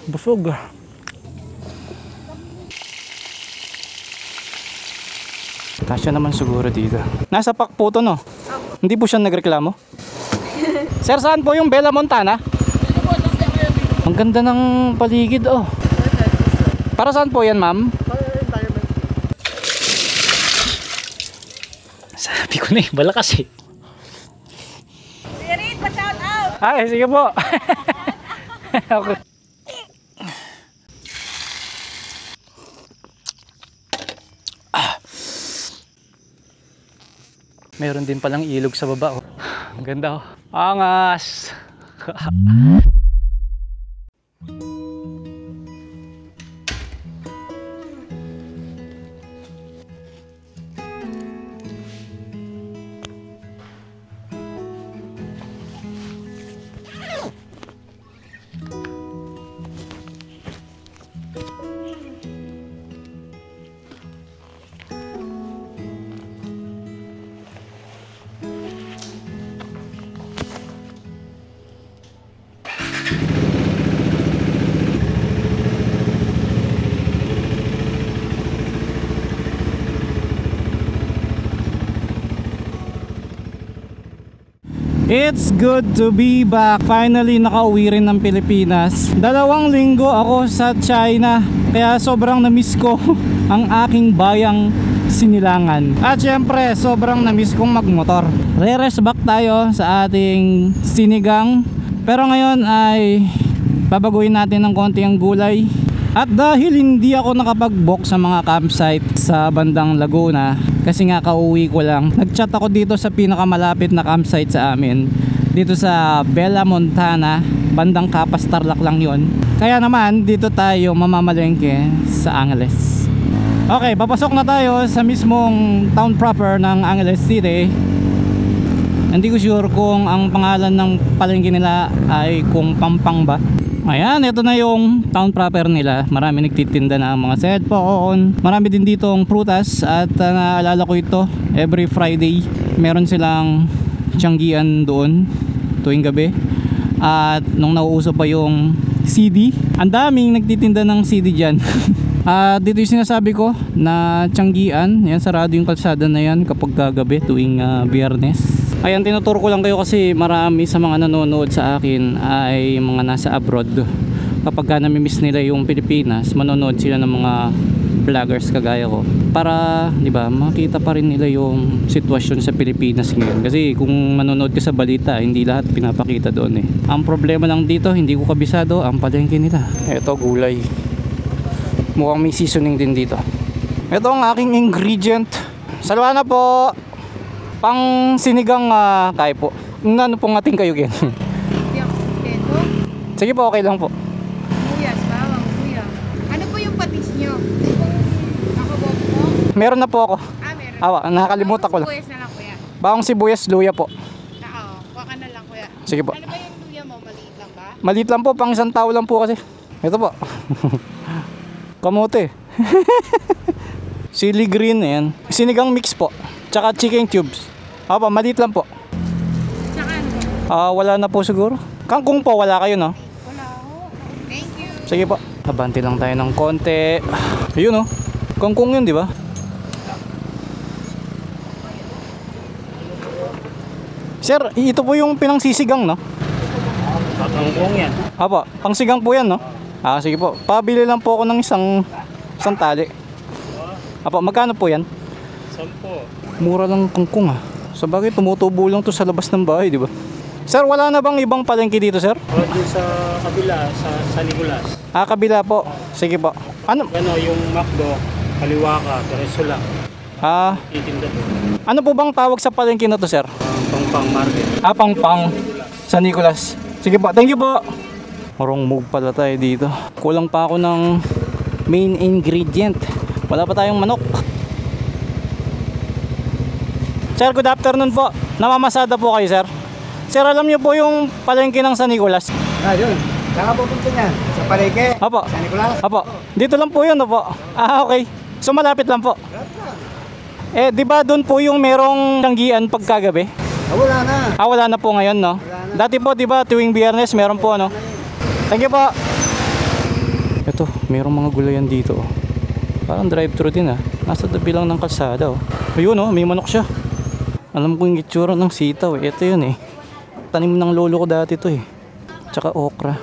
Busog. Kasya naman siguro dito. Nasa Pakputo no? Hindi po siya nagreklamo? Sir, saan po yung Bella Montana? Ang ganda ng paligid oh. Para saan po yan, ma'am? Sabi ko na eh, balakas eh. Sirit, pa-shout out! Ay, sige po. Okay. Meron din palang ilog sa baba oh. Ang ganda oh. Angas. It's good to be back. Finally nakauwi rin ng Pilipinas. 2 linggo ako sa China, kaya sobrang na-miss ko ang aking bayang Sinilangan. At syempre sobrang na-miss kong magmotor. Re-rest back tayo sa ating sinigang, pero ngayon ay babaguhin natin ng konti ang gulay. At dahil hindi ako nakapag-book sa mga campsite sa bandang Laguna, kasi nga kauwi ko lang, nag-chat ako dito sa pinakamalapit na campsite sa amin, dito sa Bella Montana, bandang Capas, Tarlac lang yon. Kaya naman dito tayo mamamalengke sa Angeles. Okay, papasok na tayo sa mismong town proper ng Angeles City. Hindi ko sure kung ang pangalan ng palengke nila ay kung Pampang ba. Ayan, ito na yung town proper nila. Marami nagtitinda na mga cellphone. Marami din dito ang prutas. At naalala ko ito, every Friday meron silang tiyanggian doon tuwing gabi. At nung nauuso pa yung CD, ang daming nagtitinda ng CD dyan. At dito yung sinasabi ko na tiyanggian. Yan, sarado yung kalsada na yan kapag gabi tuwing Biyernes. Ayan, tinuturo ko lang kayo kasi marami sa mga nanonood sa akin ay mga nasa abroad. Kapag nami-miss nila yung Pilipinas, manonood sila ng mga vloggers kagaya ko. Para, di ba, makita pa rin nila yung sitwasyon sa Pilipinas ngayon. Kasi kung manonood ka sa balita, hindi lahat pinapakita doon eh. Ang problema lang dito, hindi ko kabisado ang palengke nila. Eto, gulay. Mukhang may seasoning din dito. Ito ang aking ingredient. Salwana po! Pang sinigang kaya po. Ano pong ating kayo gen? Hindi ako kompleto. Sige po, okay lang po. Buyas, bawang, kuya. Ano po yung patis nyo? Nakabog po? Meron na po ako. Meron. Awa, nakakalimutan ko lang. Buyas na lang, kuya. Bawang sibuyas, luya po. Kuha ka na lang, kuya. Sige po. Ano ba yung luya mo? Maliit lang ba? Maliit lang po, pang isang tao lang po kasi. Ito po. Kamote. Chili green, ayan. Sinigang mix po. Tsaka chicken cubes. Opo, maliit lang po. Tsaka ano? Wala na po siguro. Kangkong po, wala kayo no? Wala ako. Thank you. Sige po. Abanti lang tayo ng konti. Ayun oh. Kangkong yun, di ba? Sir, ito po yung pinangsisigang, no? Kangkong yan. Opo, pangsigang po yan, no? Sige po. Pabili lang po ako ng isang tali. Opo, magkano po yan? 10. Mura lang kangkong Sa bagay, tumutubo lang to sa labas ng bahay, di ba? Sir, wala na bang ibang palengke dito, sir? Doon sa kabila, sa Nicolas. Kabila po. Sige po. Ano? Yung McDo, kaliwa ka, diretso lang. Titinda doon. Ano po bang tawag sa palengke na to, sir? Pangpang Market. Pangpang sa Nicolas. Sige po, thank you po. Wrong move pala tayo dito. Kulang pa ako ng main ingredient. Wala pa tayong manok. Sir, good afternoon po. Namamasada po kayo, sir. Sir, alam niyo po yung palengke ng San Nicolas? Yun. Saan ka pupunta niyan? Sa palengke? Opo. San Nicolas? Opo. Dito lang po yun, opo. Okay. So, malapit lang po. Di ba doon po yung merong tanggian pagkagabi? Wala na. Wala na po ngayon, no? Wala na. Dati po, di ba, tuwing Biyernes, meron po, ano? Thank you po. Ito, mayroong mga gulayan dito. Oh. Parang drive-thru din ah. Nasa tabi lang ng kalsada. Oh. Ayun oh, may manok siya. Alam ko yung itsura ng sitaw eh. Ito yun eh. Tanim ng lolo ko dati to eh. Tsaka okra.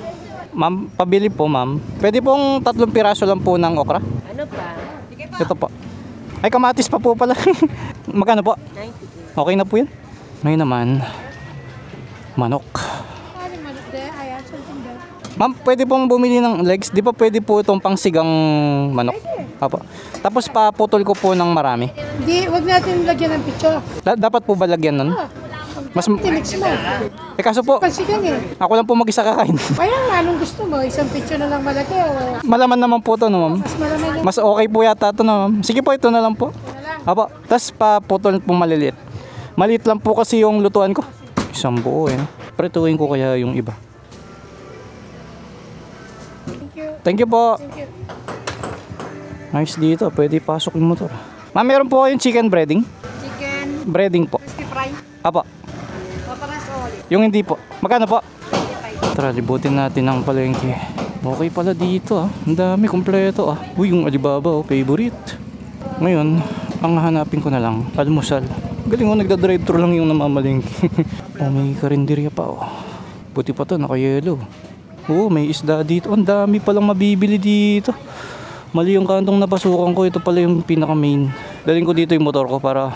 Ma'am, pabili po ma'am. Pwede pong 3 piraso lang po ng okra? Ano pa? Sige pa. Ito po. Ay, kamatis pa po pala. Magkano po? 90. Okay na po yun. Ngayon naman, manok. Ano manok de? Ayan, something daw. Ma'am, pwede pong bumili ng legs. Di ba pwede po itong pangsigang manok? Apo. Tapos paputol ko po ng marami. Hindi, wag natin lagyan ng picture. Dapat po ba lagyan nun? Mas, Tinix mo. kaso po, Pansigang eh. ako lang po mag-isa kakain. Kaya nga, anong gusto mo? Isang picture na lang malaki o Malaman naman po to no ma'am. mas marami na? Mas okay po yata to no ma'am. Sige po, ito na lang po. Na lang. Apo. Tapos paputol po maliliit. Maliit lang po kasi yung lutuan ko. Isang buo eh. Pretuin ko kaya yung iba. Thank you. Thank you po. Thank you. Nice dito. Pwede pasok yung motor. Ma'am, meron po kayong chicken breading? Chicken, Breading po. crispy fry, Apo. paparas olive. Yung hindi po. Magkano po? 25. Tara, libutin natin ang palengke. Okay pala dito ah. Ang dami, kompleto ah. Uy, yung Alibaba oh, favorite. Ngayon, ang hanapin ko na lang, almusal. Galing oh, nagda-drive-thru lang yung namamalengke. Oh, may karinderya pa oh. Buti pa to, naka-yellow. Oh, may isda dito. Ang dami palang mabibili dito. Mali yung kantong napasukan ko. Ito pala yung pinaka-main. Daling ko dito yung motor ko para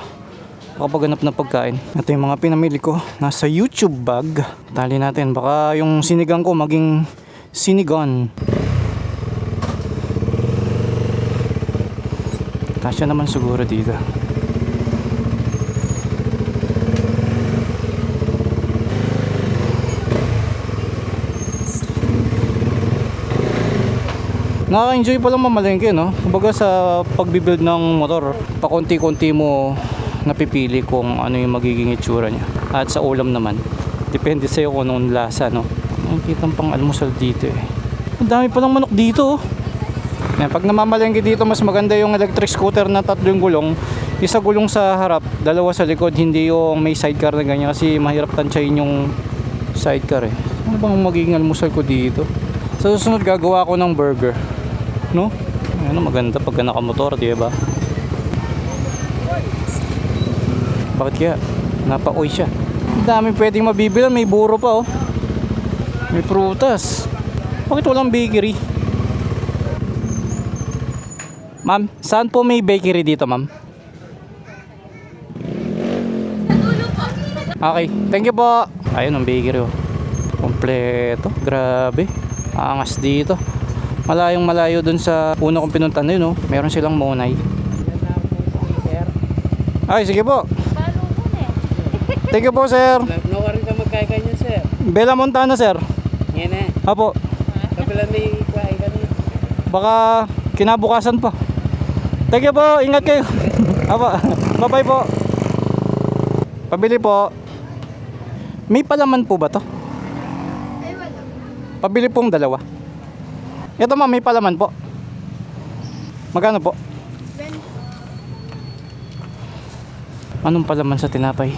makapaghanap ng pagkain. Ito yung mga pinamili ko. Nasa YouTube bag. Tali natin. Baka yung sinigang ko maging sinigon. Kasya naman siguro dito. Nakaka-enjoy pa lang mamalengke, no? Kumbaga sa pagbibuild ng motor, pakonti-konti mo napipili kung ano yung magiging itsura niya. At sa ulam naman, depende sa'yo kung anong lasa, no? Nakikita pang almusal dito eh. Ang dami palang manok dito, oh. Yan, pag namamalengke dito, mas maganda yung electric scooter na 3 gulong. Isa gulong sa harap, 2 sa likod, hindi yung may sidecar na ganyan kasi mahirap tansyahin yung sidecar eh. Ano bang magiging almusal ko dito? Sa susunod gagawa ko ng burger. No? Ano maganda pagka nakamotor, di ba? Bakit kaya? Napa-oy siya. Ang dami pwedeng mabibili, may buro pa oh. May prutas. Bakit walang bakery? Ma'am, saan po may bakery dito, ma'am? Okay, thank you po. Ayun ang bakery oh. Kompleto, grabe. Angas dito. Malayong malayo dun sa una kong pinuntan na yun, no? Meron silang monay. Ay, sige po. Thank you po, sir. Nawarin ka magkaya niya, sir. Bella Montana, sir. Yan eh. Apo. Kapilan may kaya ka niya. Baka kinabukasan pa. Thank you po. Ingat kayo. Apo. Bye-bye po. Pabili po. May palaman po ba to? Ay, wala. Pabili pong 2. Ito ma'am, may palaman po. Magkano po? Anong palaman sa tinapay?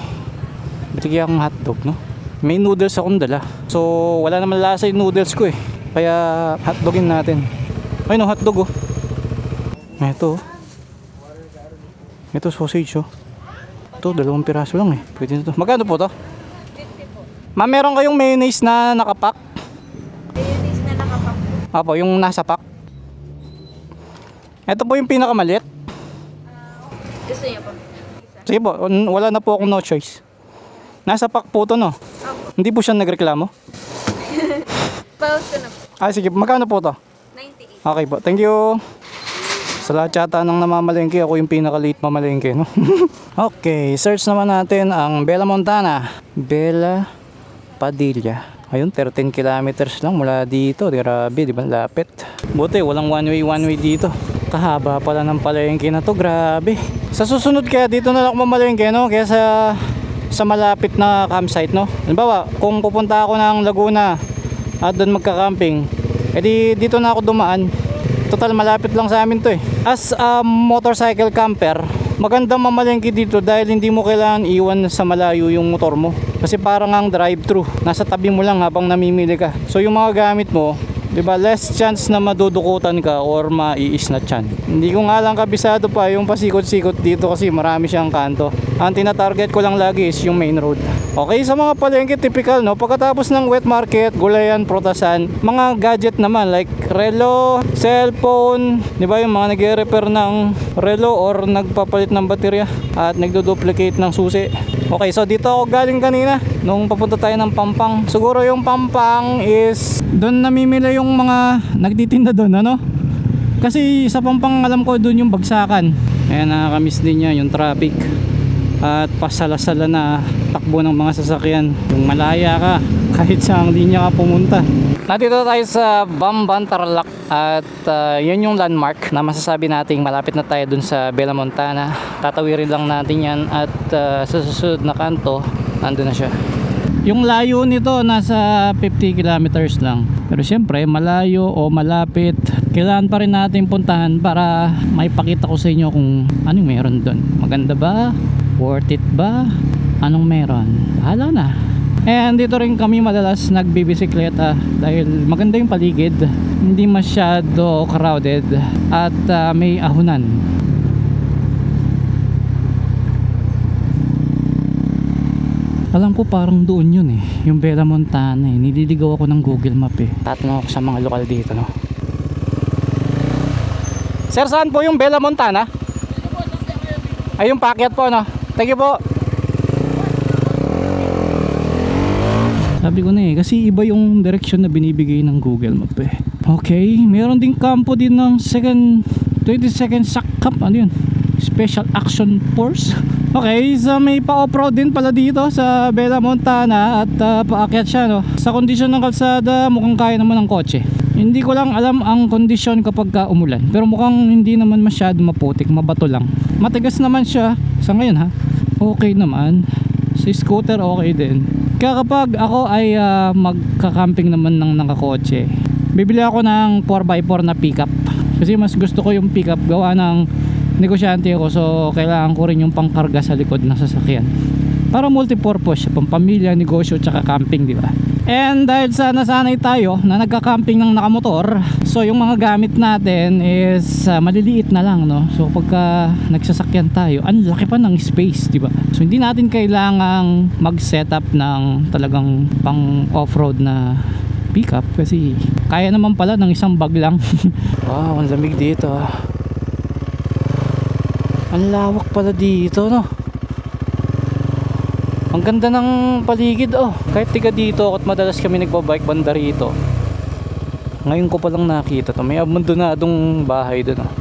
Bitigyan akong hotdog, no? May noodles akong dala. So, wala naman lasa yung noodles ko eh. Kaya, hotdogin natin. Ay no, hotdog oh. Ito oh. Ito sausage oh. Ito, 2 piraso lang eh. Pwede na to. Magkano po to? 50 po. Ma'am, meron kayong mayonnaise na nakapak? Mayonnaise na nakapak. Apo, yung nasa pack. Ito po yung pinakamaliit. Gusto niyo po? Sige po, wala na po akong no choice. Nasa pack po to, no? Hindi po siya nagreklamo. Pause ko na po. Ah, sige, magkano po to? 98. Okay po, thank you. Sa lahat yata ng namamalengke, ako yung pinaka-late mamalengke, no? Okay, search naman natin ang Bella Montana. Bella Padilla. Ayun, 13 kilometers lang mula dito. Grabe, di ba? Lapit. Buti, walang one way dito. Kahaba pala ng palengke na to. Grabe. Sa susunod kaya dito na lang ako mamalengke, no? Kaya sa malapit na campsite, no? Halimbawa, kung pupunta ako ng Laguna at doon magka-camping, edi dito na ako dumaan. Total, malapit lang sa amin to eh. As a motorcycle camper, magandang mamalengke dito dahil hindi mo kailangan iwan sa malayo yung motor mo. Kasi parang ang drive-thru, nasa tabi mo lang habang namimili ka. So yung mga gamit mo, diba, less chance na madudukutan ka or maiis na tiyan. Hindi ko nga lang kabisado pa yung pasikot-sikot dito kasi marami siyang kanto. Ang tina-target ko lang lagi is yung main road. Okay, sa mga palengke, typical, no? Pagkatapos ng wet market, gulayan, prutasan, mga gadget naman like relo, cellphone, diba, yung mga nagre-repair ng relo or nagpapalit ng baterya at nagdo-duplicate ng susi. Okay, so dito ako galing kanina nung papunta tayo ng Pampang. Siguro yung Pampang is doon namimili yung mga nagtitinda doon, ano? Kasi sa Pampang alam ko doon yung bagsakan. Ayan, nakakamiss din niya yung traffic at pasalasala na takbo ng mga sasakyan. Yung malaya ka kahit saang linya ka pumunta. Nandito tayo sa Bamban, Tarlac at yun yung landmark na masasabi nating malapit na tayo dun sa Bella Montana. Tatawirin lang natin yan at sa susunod na kanto nandun na siya. Yung layo nito nasa 50 kilometers lang, pero syempre malayo o malapit, kailangan pa rin natin puntahan para maipakita ko sa inyo kung anong meron dun. Maganda ba? Worth it ba? Anong meron? Bahala na. And dito rin kami madalas nagbibisikleta dahil maganda yung paligid, hindi masyado crowded at may ahunan. Alam ko parang doon yun eh, yung Bella Montana eh. Nililigaw ako ng Google Map eh. Tatanong ako sa mga lokal dito, no? Sir, saan po yung Bella Montana? Ay, yung packet po, no? Thank you po. Sabi ko na eh, kasi iba yung direction na binibigay ng Google Map eh. Okay, meron ding kampo din ng 22nd SACCAP, ano yun? Special Action Force. Okay, so may pa-off-road din pala dito sa Bella Montana at paakyat siya, no? Sa kondisyon ng kalsada, mukhang kaya naman ng kotse. Hindi ko lang alam ang kondisyon kapag umulan, pero mukhang hindi naman masyado maputik, mabato lang. Matigas naman siya sa ngayon, ha? Okay naman. Sa scooter okay din. Kaya kapag ako ay magka-camping naman ng nakakotse, bibili ako ng 4x4 na pickup. Kasi mas gusto ko yung pickup, gawa ng negosyante ako, so kailangan ko rin yung pangkarga sa likod ng sasakyan. Para multipurpose siya, pampamilya, negosyo, tsaka camping, di ba? And dahil sa nasanay tayo na nagka-camping ng nakamotor, so yung mga gamit natin is maliliit na lang, no? So pagka nagsasakyan tayo, ang laki pa ng space, di ba? So hindi natin kailangang mag-setup ng talagang pang off-road na pickup kasi kaya naman pala ng isang bag lang. Wow, ang lamig dito. Ang lawak pala dito, no? Ang ganda ng paligid, oh. Kahit tiga dito at madalas kami nagbabike banda rito, ngayon ko palang nakita to. May abandonadong bahay doon, oh.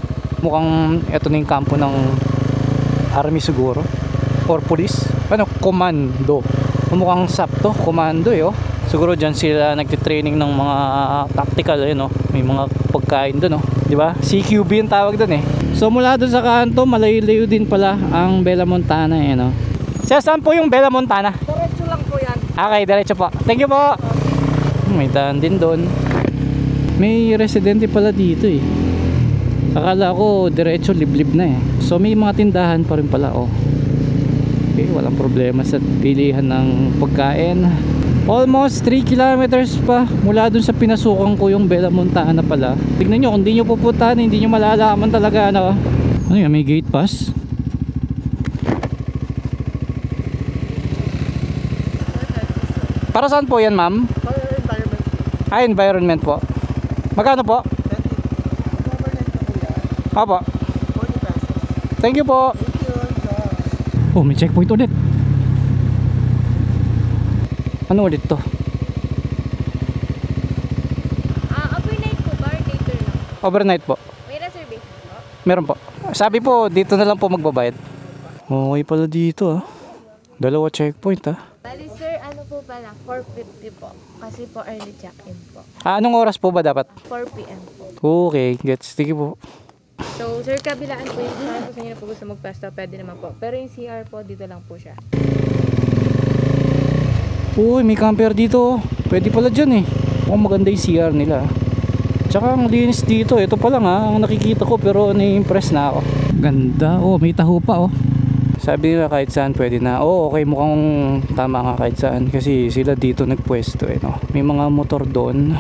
Mukhang eto na yung kampo ng army siguro or police, ano, komando. Mukhang SAP to, komando eh, oh. Siguro dyan sila nagtitraining ng mga tactical, no? May mga pagkain doon, no? Diba? CQB yung tawag doon eh. So mula doon sa kanto, malayo-layo din pala ang Bella Montana eh, no? Sir, saan po yung Bella Montana? Diretso lang po yan. Okay, diretso po. Thank you po. May daan din doon. May residente pala dito eh. Akala ko diretso liblib na eh. So may mga tindahan pa rin pala, oh. Okay, walang problema sa pilihan ng pagkain. Almost 3 kilometers pa mula dun sa pinasukan ko yung Bella Montana pala. Tignan nyo, kung di nyo pupuntahan, hindi nyo malalaman talaga, ano. Ano yun, may gate pass? Para saan po yan, ma'am? Para environment. Ah, environment po. Magkano po? Government na po yan. Opo. 40 pesos. Thank you po. Thank you. Oh, may checkpoint ulit. Ano ulit to? Overnight po ba or later lang? Overnight po. May reservation po? Meron po. Sabi po, dito na lang po magbabayad. Okay pala dito, ah. Dalawa checkpoint, ah. Bali sir, ano po pala? 4:50 po. Kasi po early check-in po. Ah, anong oras po ba dapat? 4 p.m. po. Okay, gets. Sige po. So sir, kabilaan po yung CR po sa inyo na po gusto magpasta, pwede naman po. Pero yung CR po, dito lang po siya. Uy, may camper dito. Pwede pala dyan eh. Mukhang maganda yung CR nila. Tsaka ang linis dito. Ito pa lang ang nakikita ko, pero na-impress na ako. Ganda. Oh, may taho pa oh. Sabi nila kahit saan pwede na. Oh, okay, mukhang tama nga kahit saan. Kasi sila dito nagpwesto no? May mga motor doon.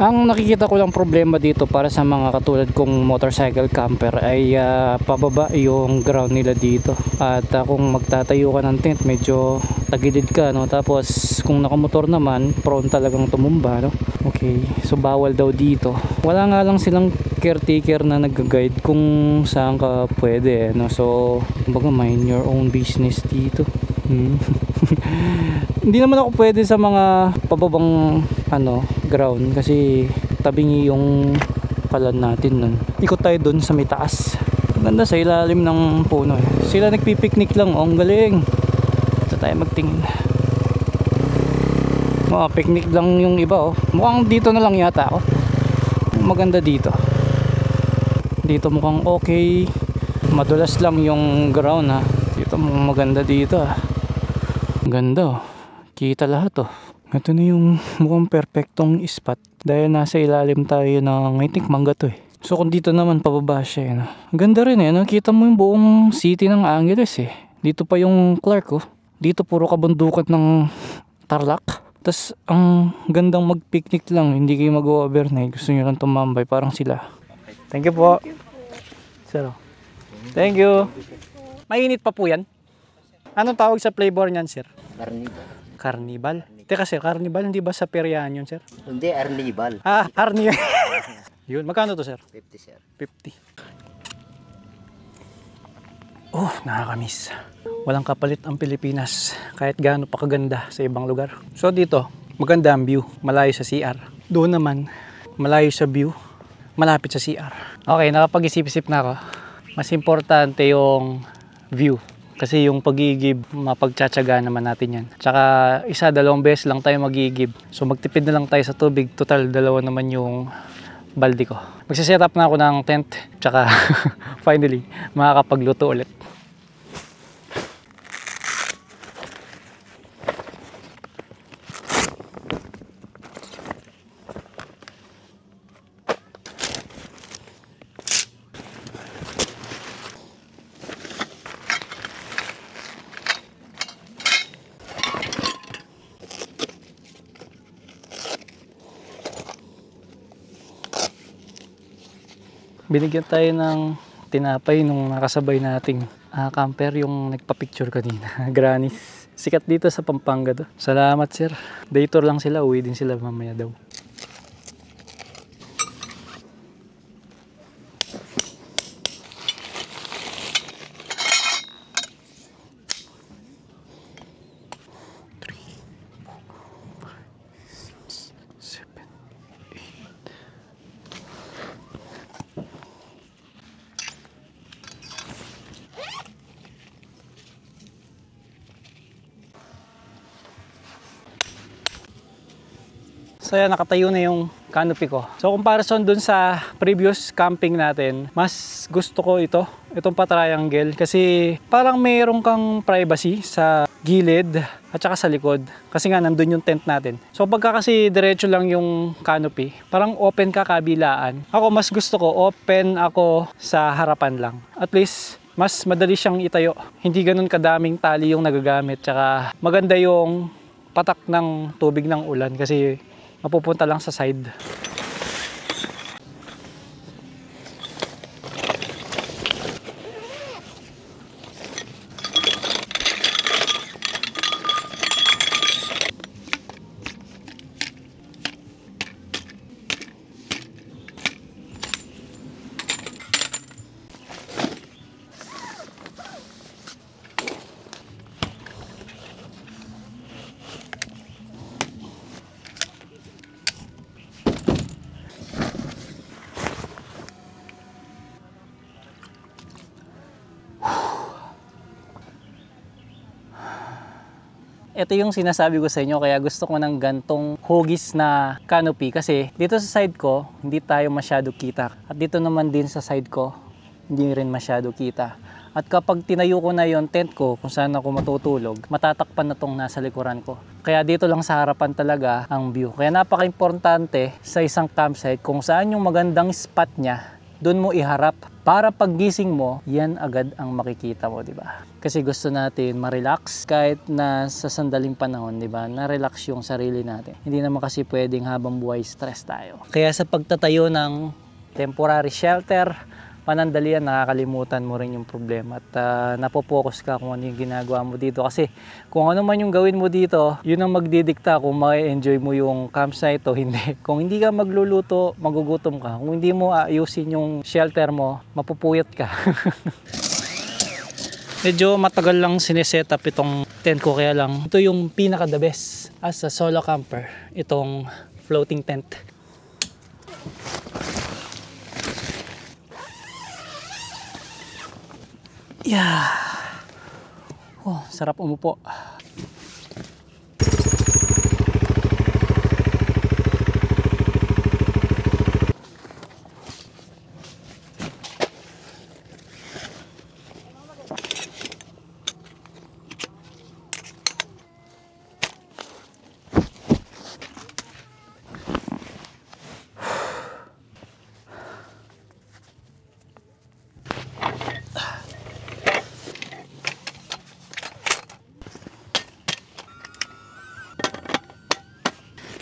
Ang nakikita ko lang problema dito para sa mga katulad kong motorcycle camper ay pababa yung ground nila dito. At kung magtatayo ka ng tent, medyo tagilid ka, no? Tapos kung nakamotor naman, prone talagang tumumba, no? Okay, so bawal daw dito. Wala nga lang silang caretaker na nag-guide kung saan ka pwede, no? So kumbaga mind your own business dito. Hindi naman ako pwede sa mga pababang ground kasi tabingi yung kalan natin nun. Ikot tayo dun sa may taas. Ganda sa ilalim ng puno eh. Sila nagpipiknik lang, ang galing. Ito tayo magtingin. Picnic lang yung iba oh. Mukhang dito na lang yata ako. Maganda dito. Dito mukhang okay. Madulas lang yung ground Dito maganda dito Ganda oh. Kita lahat oh. Ito na yung mukhang perfectong spot dahil nasa ilalim tayo ng I think mangga to eh. So kung dito naman pababa siya Ganda rin nakita mo yung buong city ng Angeles eh. Dito pa yung Clark oh. Dito puro kabundukan ng Tarlac. Tapos ang gandang mag-picnic lang, hindi kayo mag-overnight. Gusto nyo lang tumambay parang sila. Thank you po. Sir. Thank you. Mainit pa po yan. Anong tawag sa flavor niyan, sir? Carnival. Carnival? Teka sir, carnival hindi ba sa peryahan yun, sir? Hindi, Arnival. Carnival. Yun, magkano to, sir? 50, sir. 50. Oh, nakakamiss. Walang kapalit ang Pilipinas kahit gaano pa kaganda sa ibang lugar. So dito, maganda ang view, malayo sa CR. Doon naman, malayo sa view, malapit sa CR. Okay, nakapag-isip-isip na ako. Mas importante yung view. Kasi yung pagigib, mapagtsatsaga naman natin yan. Tsaka isa, 2 beses lang tayo magigib. So magtipid na lang tayo sa tubig. Total, 2 naman yung balde ko. Magsiset up na ako ng tent. Tsaka finally, makakapagluto ulit. Binigyan tayo ng tinapay nung nakasabay nating camper yung nagpa-picture kanina. Grannies. Sikat dito sa Pampanga to. Salamat sir. Day tour lang sila, uwi din sila mamaya daw. So yan, nakatayo na yung canopy ko. So comparison dun sa previous camping natin, mas gusto ko itong pa-triangle kasi parang mayroon kang privacy sa gilid at saka sa likod kasi nga nandun yung tent natin. So pagka kasi diretso lang yung canopy, parang open ka kabilaan. Ako mas gusto ko open ako sa harapan lang. At least mas madali siyang itayo. Hindi ganun kadaming tali yung nagagamit. Tsaka maganda yung patak ng tubig ng ulan kasi mapupunta lang sa side. Ito yung sinasabi ko sa inyo kaya gusto ko ng gantong hugis na canopy kasi dito sa side ko hindi tayo masyado kita at dito naman din sa side ko hindi rin masyado kita At kapag tinayo ko na yung tent ko kung saan ako matutulog, matatakpan na tong nasa likuran ko. Kaya dito lang sa harapan talaga ang view. Kaya napaka-importante sa isang campsite kung saan yung magandang spot niya, doon mo iharap. Para paggising mo, yan agad ang makikita mo, di ba? Kasi gusto natin ma-relax kahit na sa sandaling panahon, di ba? Na-relax yung sarili natin. Hindi naman kasi pwedeng habang buhay stress tayo. Kaya sa pagtatayo ng temporary shelter, panandalian, nakakalimutan mo rin yung problema at napopokus ka kung ano yung ginagawa mo dito. Kasi kung ano man yung gawin mo dito, yun ang magdidikta kung ma-enjoy mo yung campsite o hindi. Kung hindi ka magluluto, magugutom ka. Kung hindi mo ayusin yung shelter mo, mapupuyat ka. Medyo matagal lang sineset up itong tent ko, kaya lang ito yung pinaka the best as a solo camper, itong floating tent. Yeah. Oh, sarap umupo.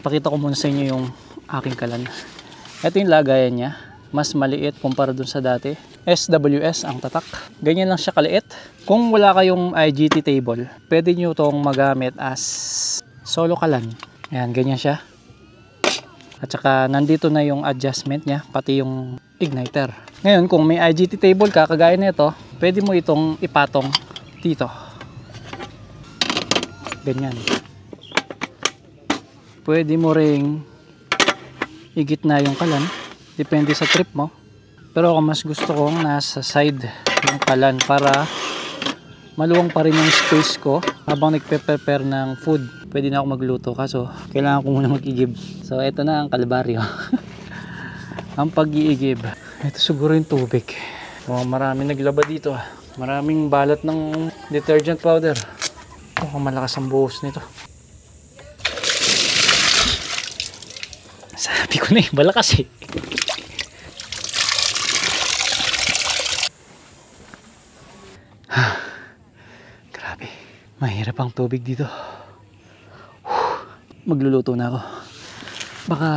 Pakita ko muna sa inyo yung aking kalan. Ito yung lagayan niya. Mas maliit kumpara dun sa dati. SWS ang tatak. Ganyan lang siya kaliit. Kung wala kayong IGT table, pwede nyo itong magamit as solo kalan. Ayan, ganyan siya. At saka nandito na yung adjustment niya, pati yung igniter. Ngayon, kung may IGT table ka, kagaya nito, pwede mo itong ipatong dito. Ganyan. Pwede mo ring igitna yung kalan, depende sa trip mo. Pero ako mas gusto kong nasa side yung kalan para maluwang pa rin yung space ko habang nagpe-prepare ng food. Pwede na ako magluto, kaso kailangan ko muna mag-igib. So ito na ang kalbaryo. Ang pag-iigib. Ito siguro yung tubig. Oh, marami naglaba dito. Maraming balat ng detergent powder. Oh, malakas ang buhos nito. Sabi ko na eh, malakas eh. Grabe, mahirap ang tubig dito. Magluluto na ako. Baka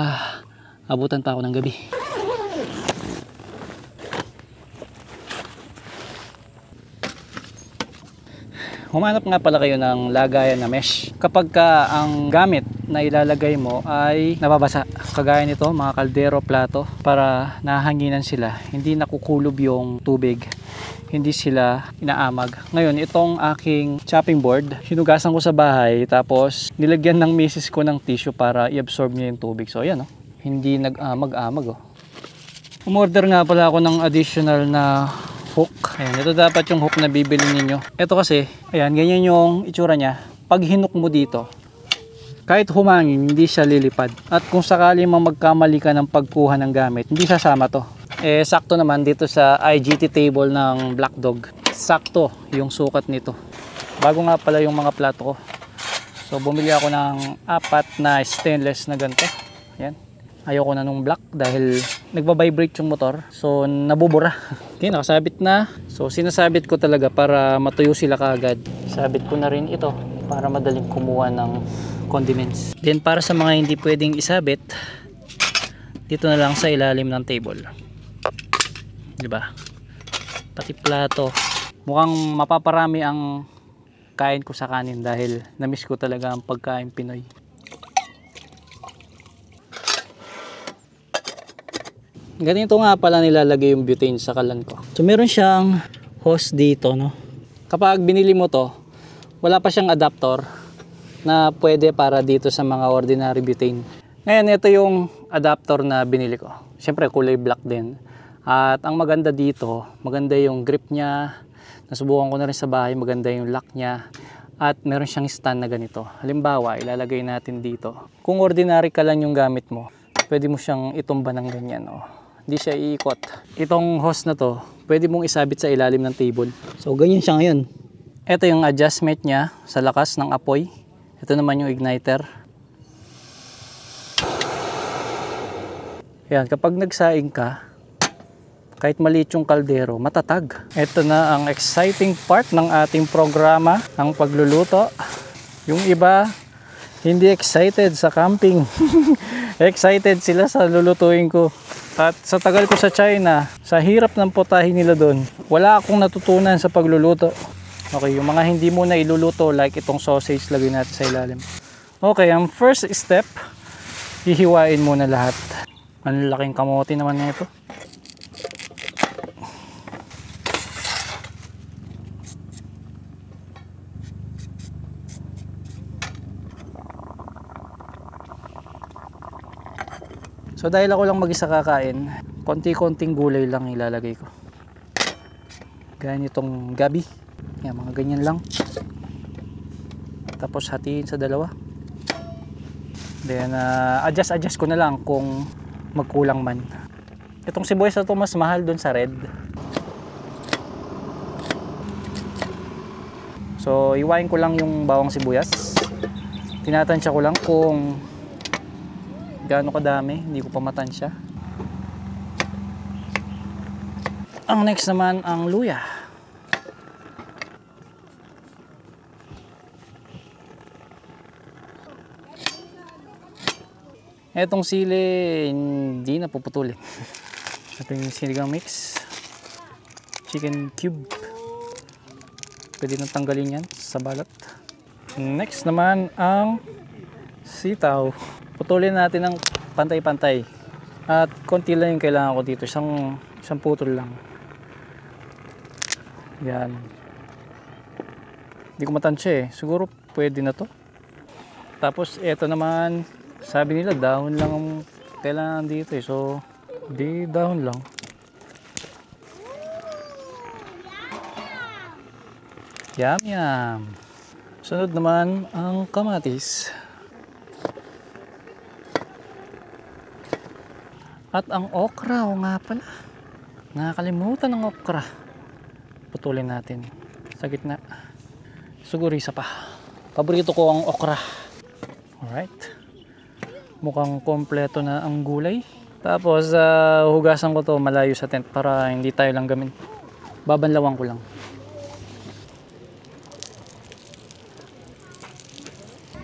abutan pa ako ng gabi. Humanap nga pala kayo ng lagayan na mesh. Kapag ka ang gamit na ilalagay mo ay nababasa, kagaya nito, mga kaldero, plato, para nahanginan sila, hindi nakukulob yung tubig, hindi sila inaamag. Ngayon, itong aking chopping board, hinugasan ko sa bahay, tapos nilagyan ng misis ko ng tissue para i-absorb niya yung tubig. So ayan, hindi nag-amag-amag. Umorder nga pala ako ng additional na hook. Ayan, ito dapat yung hook na bibili ninyo. Ito kasi, ayan, ganyan yung itsura niya. Pag hinuk mo dito, kahit humangin, hindi siya lilipad. At kung sakali mang magkamali ka ng pagkuha ng gamit, hindi sasama to. Eh, sakto naman dito sa IGT table ng Black Dog. Sakto yung sukat nito. Bago nga pala yung mga plato ko. So, bumili ako ng 4 na stainless na ganito. Ayan. Ayoko na nung black dahil nagbabibrate yung motor. So, nabubura. Okay, nakasabit na. So, sinasabit ko talaga para matuyo sila kaagad. Sabit ko na rin ito para madaling kumuha ng condiments. Then, para sa mga hindi pwedeng isabit, dito na lang sa ilalim ng table. Diba? Pati plato. Mukhang mapaparami ang kain ko sa kanin dahil namiss ko talaga ang pagkain Pinoy. Ganito nga pala nilalagay yung butane sa kalan ko. So meron siyang hose dito, no? Kapag binili mo to, wala pa siyang adapter na pwede para dito sa mga ordinary butane. Ngayon, ito yung adapter na binili ko. Siyempre kulay black din. At ang maganda dito, maganda yung grip niya. Nasubukan ko na rin sa bahay, maganda yung lock niya. At meron siyang stand na ganito. Halimbawa, ilalagay natin dito. Kung ordinary kalan yung gamit mo, pwede mo siyang itumba ng ganyan, oh. hindi siya iikot. Itong hose na to, pwede mong isabit sa ilalim ng table. So ganyan siya ngayon. Ito yung adjustment niya sa lakas ng apoy. Ito naman yung igniter. Yan, kapag nagsaing ka, kahit maliit yung kaldero, matatag. Ito na ang exciting part ng ating programa, ang pagluluto. Yung iba, hindi excited sa camping. Excited sila sa lulutuin ko. At sa tagal ko sa China, sa hirap ng putahe nila doon, wala akong natutunan sa pagluluto. Okay, yung mga hindi mo na iluluto, like itong sausage, lagay natin sa ilalim. Okay, ang first step, hihiwain muna lahat. Ang laking kamote naman na ito. So dahil ako lang mag-isa kakain, konti-konting gulay lang ilalagay ko. Gaya nitong gabi. Yan, mga ganyan lang. Tapos hatiin sa dalawa. Then adjust ko na lang kung magkulang man. Itong sibuyas na ito mas mahal doon sa red. So iwain ko lang yung bawang sibuyas. Tinatansya ko lang kung gaano kadami, hindi ko pa matansya. Ang next naman ang luya. Etong sili hindi na puputulin. Ito yung sinigang mix, chicken cube, pwede nang tanggalin yan sa balat. Next naman ang sitaw. Putulin natin ng pantay-pantay. At konti lang yung kailangan ko dito. Isang putol lang. Yan. Hindi ko matansya eh. Siguro pwede na to. Tapos eto naman, sabi nila dahon lang ang kailangan dito eh. So, di dahon lang. Yum yum. Sunod naman ang kamatis. At ang okra, o nga pala. Nakakalimutan ng okra. Putulin natin sa gitna. Siguro isa pa. Paborito ko ang okra. Alright. Mukhang kompleto na ang gulay. Tapos hugasan ko to malayo sa tent para hindi tayo lang gamin. Babanlawan ko lang.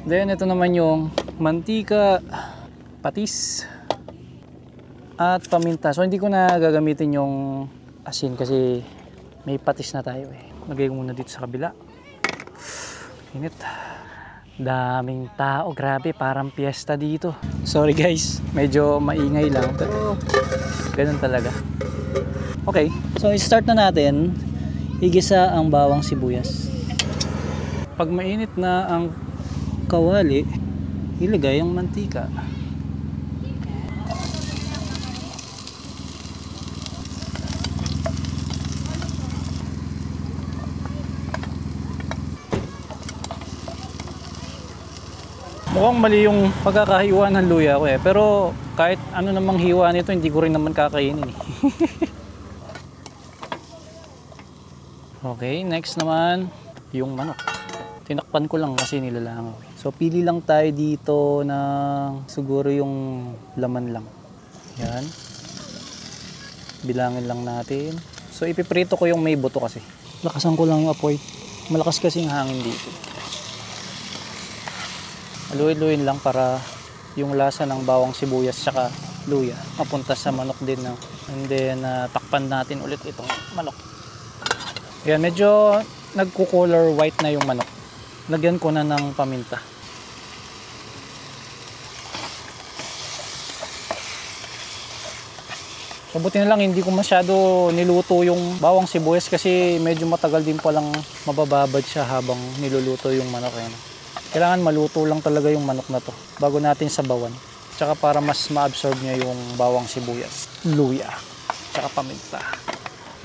Then ito naman yung mantika, patis, at paminta. So hindi ko na gagamitin yung asin kasi may patis na tayo eh. Lagay ko muna dito sa kabila. Init. Daming tao, grabe, parang piyesta dito. Sorry guys, medyo maingay lang pero ganun talaga. Okay, so start na natin. Igisa ang bawang sibuyas. Pag mainit na ang kawali, ilagay ang mantika. Mukhang mali yung pagkakahiwa ng luya ko eh. Pero kahit ano namang hiwa nito, hindi ko rin naman kakainin eh. Okay, next naman yung manok. Tinakpan ko lang kasi nilalangaw. So pili lang tayo dito ng siguro yung laman lang. Yan. Bilangin lang natin. So ipiprito ko yung may buto kasi. Lakasan ko lang yung apoy. Malakas kasi yung hangin dito. Haluin-luin lang para yung lasa ng bawang sibuyas tsaka luya mapunta sa manok din na. And then takpan natin ulit itong manok. Yan, medyo nagko-color white na yung manok. Lagyan ko na ng paminta. So buti na lang hindi ko masyado niluto yung bawang sibuyas kasi medyo matagal din palang mabababad siya habang niluluto yung manok. Yan. Kailangan maluto lang talaga yung manok na to bago natin sabawan. Tsaka para mas ma-absorb niya yung bawang sibuyas, luya, tsaka paminta.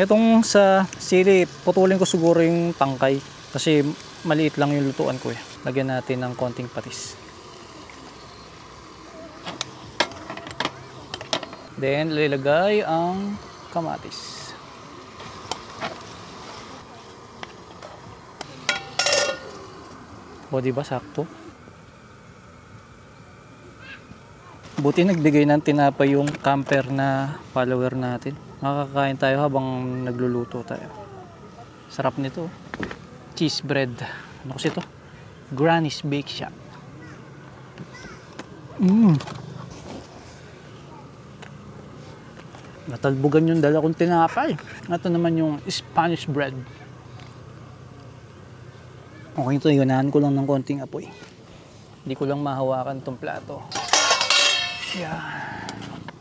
Itong sa sili, putulin ko siguro yung tangkay kasi maliit lang yung lutuan ko eh. Lagyan natin ng konting patis. Then, lilagay ang kamatis. O, diba? Sakto. Buti nagbigay ng tinapay yung camper na follower natin. Makakakain tayo habang nagluluto tayo. Sarap nito. Cheese bread. Ano kasi ito? Granny's Bake Shop. Natalbugan yung dala kong tinapay. Ito naman yung Spanish bread. Okay, ito yunahan ko lang ng konting apoy. Hindi ko lang mahawakan tong plato. Yeah.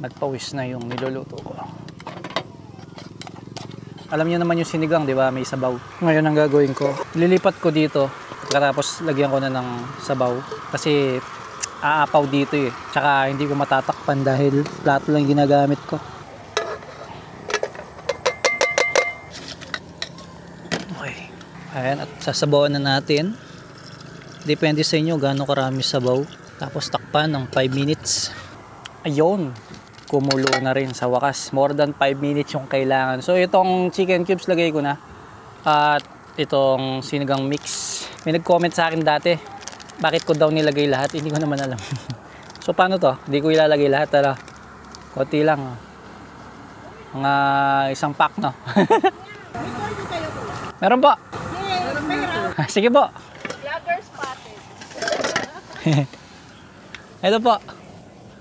Nagpawis na yung niluluto ko. Alam niyo naman yung sinigang, di ba? May sabaw. Ngayon ang gagawin ko, lilipat ko dito. Tapos lagyan ko na ng sabaw. Kasi aapaw dito eh. Tsaka hindi ko matatakpan dahil plato lang ginagamit ko. Okay. Ayan, at sasabawan na natin. Depende sa inyo gaano karami sabaw. Tapos takpan ng 5 minutes. Ayun. Kumulo na rin sa wakas. More than 5 minutes yung kailangan. So itong chicken cubes lagay ko na. At itong sinigang mix. May nag-comment sa akin dati. Bakit ko daw nilagay lahat? Hindi ko naman alam. So paano to? Hindi ko ilalagay lahat. Tala. Konti lang. Mga isang pack no. Meron po. Sige po. Vlogger spotted. Ito po.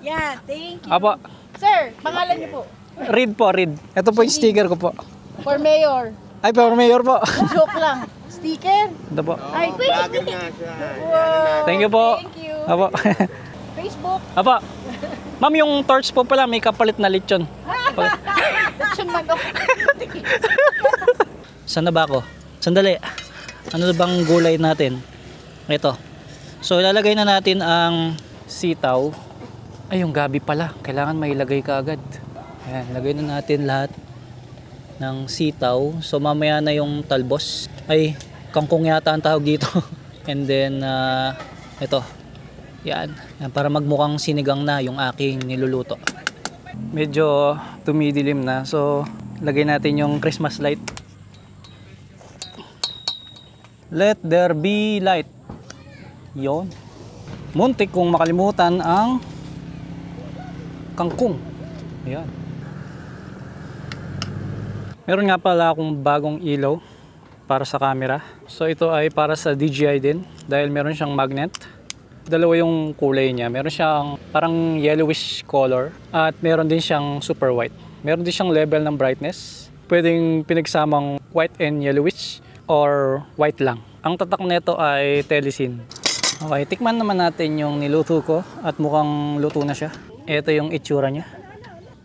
Yeah, thank you. Apo. Sir, pangalan niyo po? Read po, read. Ito po yung sticker ko po. For mayor. Ay, for mayor po. Joke lang. Sticker? Ito po. Ay, Vlogger nga siya. wow. Thank you po. Thank you. Apo. Facebook. Apo. Ma'am, yung torch po pala, may kapalit na lechon. Lechon manok. Saan na ba ako? Sandali. Ano na bang gulay natin? Ito. So, ilalagay na natin ang sitaw. Ay, yung gabi pala. Kailangan may ilagay ka agad. Ayan, lagay na natin lahat ng sitaw. So, mamaya na yung talbos. Ay, kangkong yata ang tawag dito. And then, ito. Yan. Yan. Para magmukhang sinigang na yung aking niluluto. Medyo tumidilim na. So, lagay natin yung Christmas light. Let there be light. Yon. Muntik kong makalimutan ang kangkong. Ayan. Meron nga pala akong bagong ilaw para sa camera. So ito ay para sa DJI din dahil meron siyang magnet. Dalawa yung kulay niya. Meron siyang parang yellowish color at meron din siyang super white. Meron din siyang level ng brightness. Pwedeng pinagsamang white and yellowish or white lang. Ang tatak nito ay Telesin. Okay, tikman naman natin yung niluto ko at mukhang luto na siya. Ito yung itsura niya.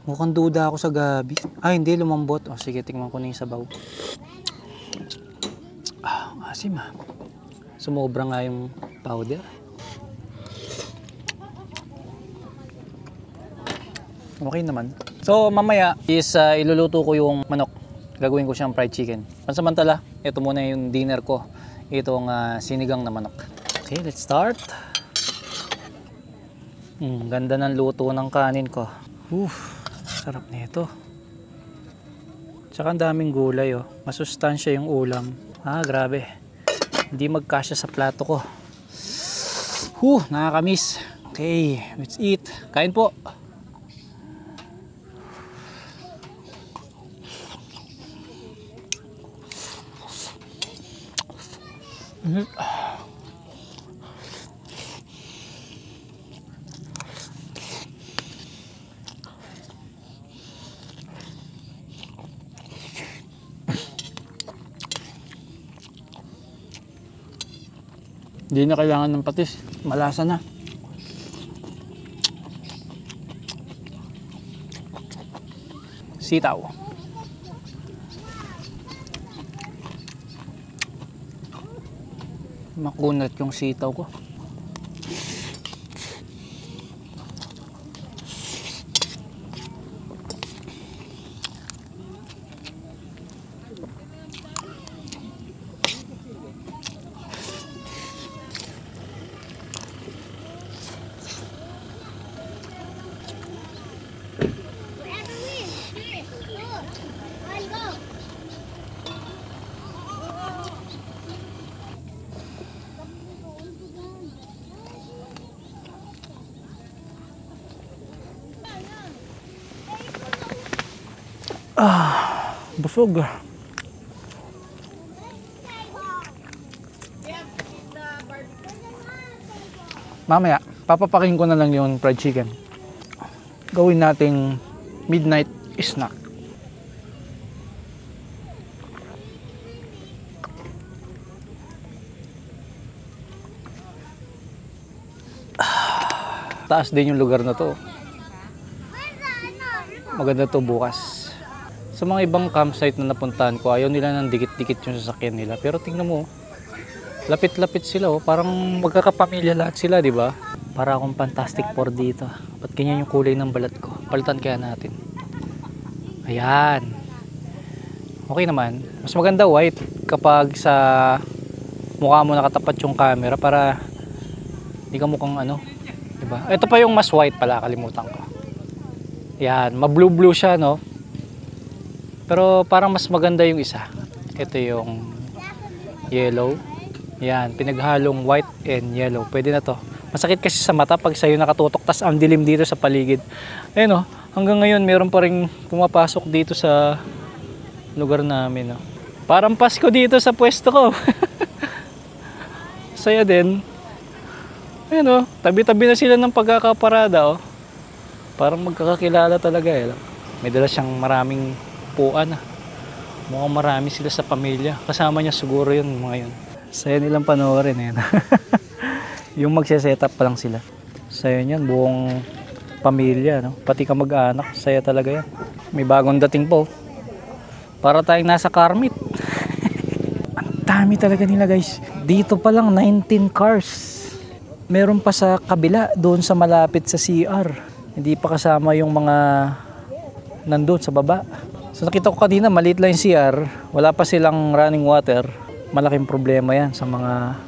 Mukhang duda ako sa gabi. Ay, hindi, lumambot. O, sige, tikman ko na yung sabaw. Asim ah. Sumobra nga yung powder. Okay naman. So, mamaya is iluluto ko yung manok. Gagawin ko siyang fried chicken. Pansamantala, ito muna yung dinner ko. Itong sinigang na manok. Okay, let's start. Ganda ng luto ng kanin ko. Sarap nito. Tsaka ang daming gulay oh. Masustansya yung ulam. Grabe. Hindi magkasya sa plato ko. Nakakamiss. Okay, let's eat. Kain po. Hindi na kailangan ng patis. Malasa na. Sitaw. Makunat yung sitaw ko. Busog. Mamaya, papapakin ko na lang yung fried chicken. Gawin nating midnight snack. Taas din yung lugar na to. Maganda to bukas. Sa mga ibang campsite na napuntahan ko, ayaw nila ng dikit-dikit yung sasakyan nila. Pero tingnan mo, lapit-lapit sila, oh. Parang magkakapamilya lahat sila, di ba? Para akong Fantastic Four dito. Ba't ganyan yung kulay ng balat ko? Palitan kaya natin. Ayan. Okay naman. Mas maganda white kapag sa mukha mo nakatapat yung camera para hindi ka mukhang ano. Diba? Ito pa yung mas white pala, kalimutan ko. Yan, ma-blue-blue siya, no? Pero parang mas maganda yung isa. Ito yung yellow. Yan, pinaghalong white and yellow. Pwede na to. Masakit kasi sa mata pag sa'yo nakatutok, tas ang dilim dito sa paligid. Ayun, no? Hanggang ngayon, meron pa rin pumapasok dito sa lugar namin, no? Parang Pasko dito sa pwesto ko. Saya din. Ayun, oh, tabi-tabi na sila ng pagkakaparada, oh. Parang magkakakilala talaga, eh. May dala siyang maraming puan, ah. Mukhang marami sila sa pamilya. Kasama niya siguro yun, mga yun. Saya nilang panoorin, eh. Yung magse-setup pa lang sila. Saya niyan, buong pamilya, no? Pati ka mag-anak, saya talaga yan. May bagong dating po. Para tayong nasa Carmit. Ang dami talaga nila, guys. Dito pa lang 19 cars. Meron pa sa kabila, doon sa malapit sa CR. Hindi pa kasama yung mga nandun sa baba. So nakita ko kanina, maliit lang yung CR. Wala pa silang running water. Malaking problema yan sa mga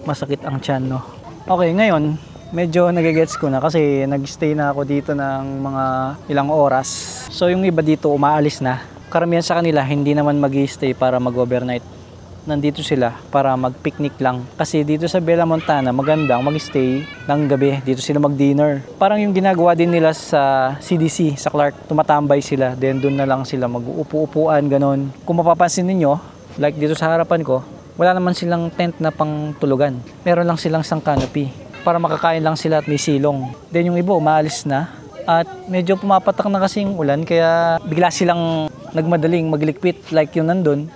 masakit ang tiyan, no? Okay, ngayon, medyo nagigets ko na kasi nag-stay na ako dito ng mga ilang oras. So yung iba dito umaalis na. Karamihan sa kanila, hindi naman mag-stay para mag-overnight. Nandito sila para mag-picnic lang. Kasi dito sa Bella Montana, magandang mag-stay ng gabi. Dito sila mag-dinner. Parang yung ginagawa din nila sa CDC, sa Clark. Tumatambay sila, then doon na lang sila mag-uupo-upuan, ganon. Kung mapapansin ninyo, like dito sa harapan ko, wala naman silang tent na pang tulugan. Meron lang silang isang canopy. Para makakain lang sila at may silong. Then yung iba, umaalis na. At medyo pumapatak na kasing ulan, kaya bigla silang nagmadaling maglikpit like yung nandun.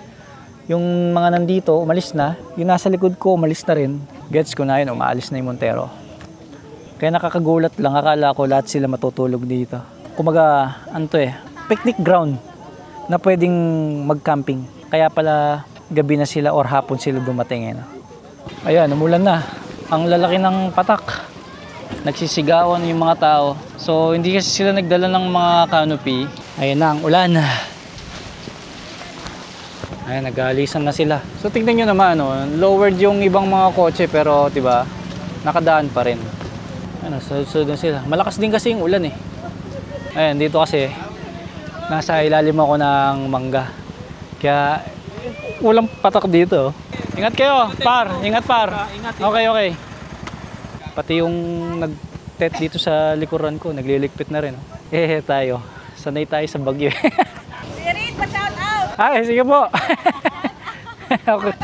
Yung mga nandito, umalis na. Yung nasa likod ko, umalis na rin. Gets ko na yun, umaalis na yung Montero. Kaya nakakagulat lang, akala ko lahat sila matutulog dito. Kumaga, ano to eh, picnic ground na pwedeng mag-camping. Kaya pala gabi na sila or hapon sila dumating. Ayan, umulan na. Ang lalaki ng patak. Nagsisigawan yung mga tao. So, hindi kasi sila nagdala ng mga canopy. Ayan na, ang ulan. Ayan, nag-aalisan na sila. So tingnan nyo naman, lowered yung ibang mga kotse pero 'di ba? Nakadaan pa rin. Ano, sunod na sila. Malakas din kasi yung ulan, eh. Ayan, dito kasi nasa ilalim ako ng mangga. Kaya walang patak dito. Ingat kayo, par. Ingat, par. Okay, okay. Pati yung nag-tet dito sa likuran ko, nagliligpit na rin. Tayo. Sanay tayo sa bagyo. Sirit, pa-shout out! Ay, sige po. Okay.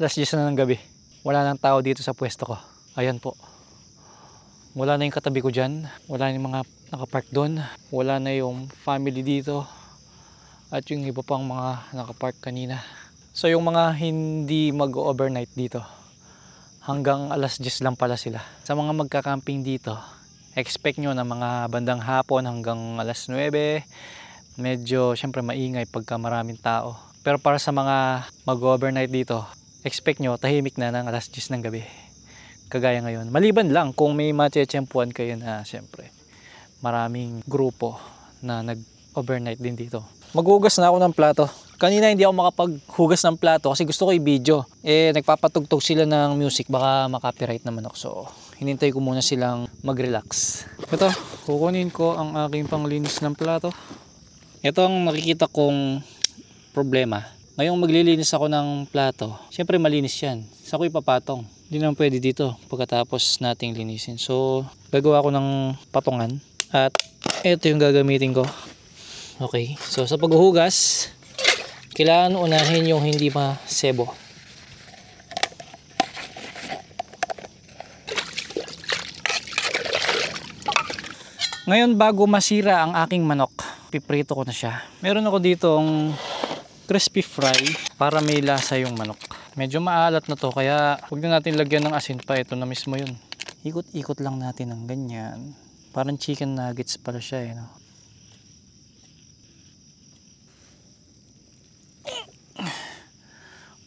Alas 10 na ng gabi. Wala nang tao dito sa pwesto ko. Ayan po. Wala na yung katabi ko dyan. Wala na yung mga nakapark doon. Wala na yung family dito. At yung iba pang mga nakapark kanina. So yung mga hindi mag-overnight dito, hanggang alas 10 lang pala sila. Sa mga magka-camping dito, expect nyo na mga bandang hapon hanggang alas 9. Medyo syempre maingay pagka maraming tao. Pero para sa mga mag-overnight dito, expect nyo tahimik na ng alas 10 ng gabi. Kagaya ngayon. Maliban lang kung may matiyempuan kayo na syempre maraming grupo na nag-overnight din dito. Maghugas na ako ng plato. Kanina hindi ako makapaghugas ng plato kasi gusto ko i-video. Nagpapatugtog sila ng music, baka makopyright naman ako. So, hinintay ko muna silang mag-relax. Ito, kukunin ko ang aking panglinis ng plato. Ito ang nakikita kong problema Ngayong maglilinis ako ng plato, syempre malinis yan. Sa ako'y papatong. Hindi naman pwede dito pagkatapos nating linisin. So, gagawa ko ng patungan. At ito yung gagamitin ko. Okay. So, sa paghuhugas, kailangan unahin yung hindi masebo. Ngayon, bago masira ang aking manok, piprito ko na siya. Meron ako ditong crispy fry para may lasa yung manok. Medyo maalat na to, kaya huwag na natin lagyan ng asin pa. Ito na mismo yun. Ikot-ikot lang natin ng ganyan. Parang chicken nuggets pala siya eh, no?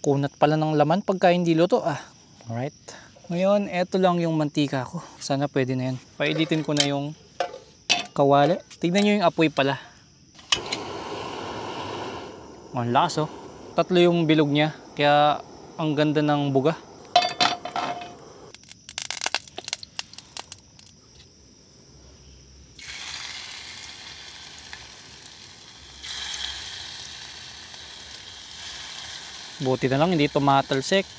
Kunat pala ng laman pagka hindi luto ah. Alright. Ngayon, eto lang yung mantika ko. Sana pwede na yan. Pailitin ko na yung kawali. Tignan nyo yung apoy pala. Ang lakas oh. 3 yung bilog niya. Kaya ang ganda ng buga. Buti na lang hindi tumatalsik.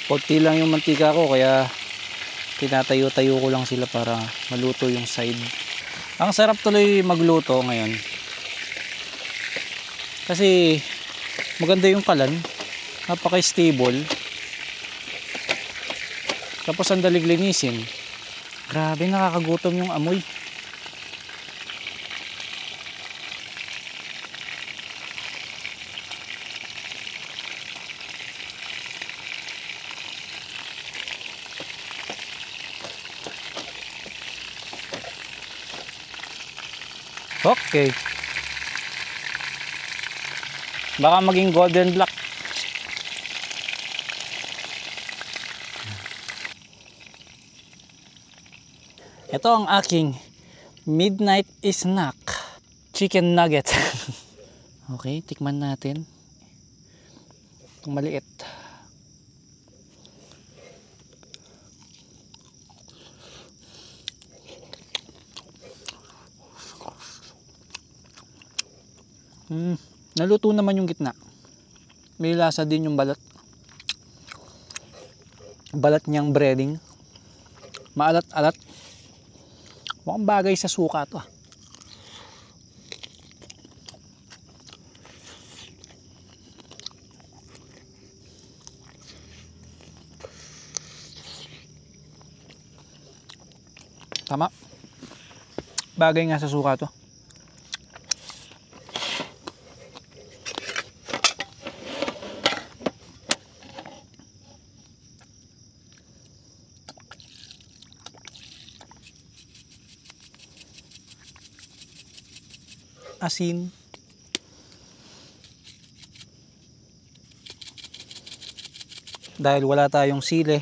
Konti lang yung mantika ko kaya tinatayo-tayo ko lang sila para maluto yung side. Ang sarap tuloy magluto ngayon. Kasi maganda yung kalan. Napaka-stable. Tapos ang dalig linisin. Grabe, nakakagutom yung amoy. Okay. Baka maging golden black. Ito ang aking midnight snack. Chicken nugget. Okay, tikman natin. Itong maliit. Naluto naman yung gitna. May lasa din yung balat. Balat niyang breading. Maalat-alat. Mukhang bagay sa suka to. Tama. Bagay nga sa suka to. Asin. Dahil wala tayong sili,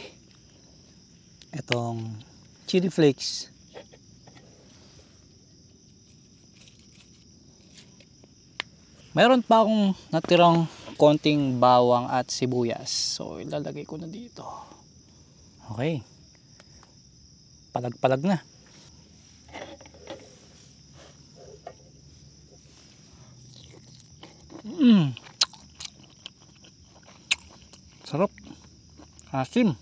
itong chili flakes. Mayroon pa akong natirang konting bawang at sibuyas. So ilalagay ko na dito. Okay. Palag-palag na. Sarap. Asim.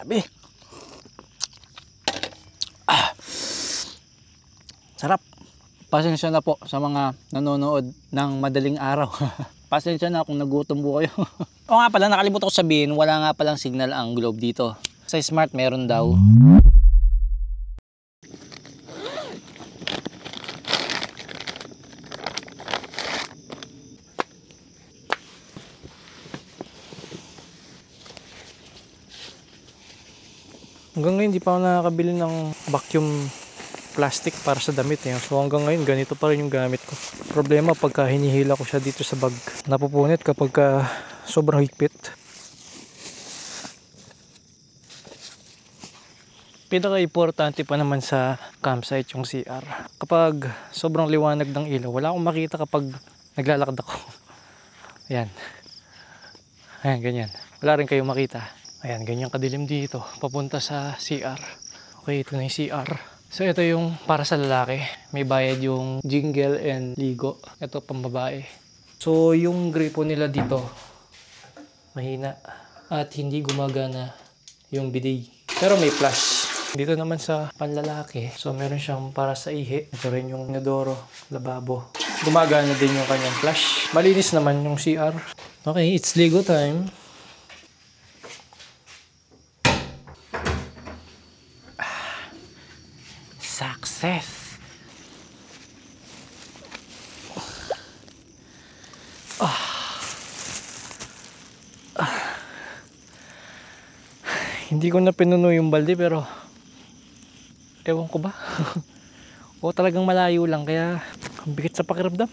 Grabe. Sarap. Pasensya na po sa mga nanonood ng madaling araw. Pasensya na kung nagutom po kayo. O nga pala, nakalimutan ko sabihin, wala nga palang signal ang globe dito. Sa Smart meron daw. Hanggang ngayon hindi pa ako nakakabili ng vacuum plastic para sa damit eh. So hanggang ngayon ganito pa rin yung gamit ko. Problema pagka hinihila ko siya dito sa bag. Napupunit kapag sobrang higpit. Pinaka-importante pa naman sa campsite yung CR. Kapag sobrang liwanag ng ilaw, wala akong makita kapag naglalakad ako. Ayan. Ayan, ganyan. Wala rin kayong makita. Ayan, ganyan kadilim dito. Papunta sa CR. Okay, ito na yung CR. So, ito yung para sa lalaki. May bayad yung jingle and ligo. Ito pang babae. So, yung gripo nila dito, mahina. At hindi gumagana yung bidet. Pero may flash. Dito naman sa panlalaki, so meron siyang para sa ihi. Ito rin yung inodoro, lababo. Gumagana din yung kanyang flash. Malinis naman yung CR. Okay, it's ligo time. Success. Hindi ko na pinuno yung balde pero ewan ko ba. O talagang malayo lang kaya ang bigat sa pakiramdam.